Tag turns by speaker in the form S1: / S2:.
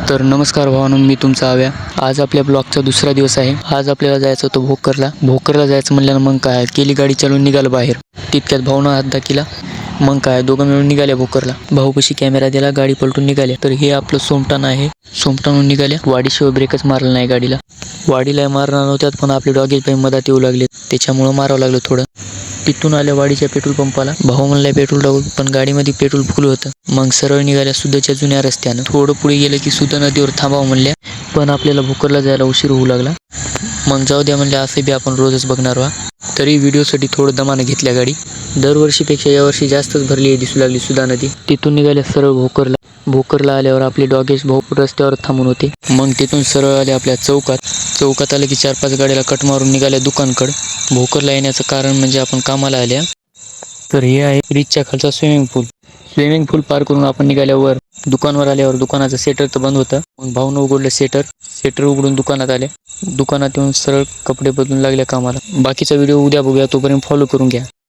S1: तर नमस्कार भावांनो, मी तुमचा आव्या. आज आपल्या ब्लॉगचा दुसरा दिवस आहे. आज आपल्याला जायचं होतं भोकरला जायचं म्हणल्यानं मग काय केली, गाडी चालवून निघालं बाहेर. तितक्यात भाऊनं हात दाखिला. मग काय दोघं मिळून निघाले भोकरला. भाऊपाशी कॅमेरा दिला, गाडी पलटून निघाले. तर हे आपलं सोमटाण आहे. सोमटाणहून निघाल्या. वाडीशिवाय ब्रेकच मारला नाही गाडीला. वाडीला मारणार नव्हत्यात, पण आपले डॉगेज पाय मधात येऊ लागले, त्याच्यामुळं मारावं लागलं थोडं. तिथून आल्या वाडीच्या पेट्रोल पंपाला. भाऊ म्हणलाय पेट्रोल टाकू, पण गाडीमध्ये पेट्रोल फुल होतं. मग सरळ निघाल्या सुद्धाच्या जुन्या रस्त्यानं. थोडं पुढे गेलं की सुद्धा नदीवर थांबावं म्हणल्या, पण आपल्याला भोकरला जायला उशीर होऊ लागला. मग जाऊ द्या म्हणल्या, असे बी आपण रोजच बघणार व्हा. तरी व्हिडिओसाठी थोडं दमानं घेतल्या गाडी. दरवर्षीपेक्षा यावर्षी जास्तच भरली दिसू लागली सुद्धा नदी. तिथून निघाल्या सरळ भोकरला आल्यावर आपले डॉगेश भाऊ रस्त्यावर थांबून होते. मग तिथून सरळ आले आपल्या चौकात आले की 4-5 गाड्याला कट मारून निघाल्या दुकानकडं. भोकरला येण्याचं कारण म्हणजे आपण कामाला आल्या. तर हे आहे ब्रिजच्या खालचा स्विमिंग पूल पार करून आपण निघाल्यावर दुकानावर आल्यावर दुकानाचं सेटर तर बंद होतं. मग भाऊनं उघडलं सेटर उघडून दुकानात आल्या. दुकानात येऊन सरळ कपडे बदलून लागल्या कामाला. बाकीचा व्हिडिओ उद्या बघूया, तोपर्यंत फॉलो करून घ्या.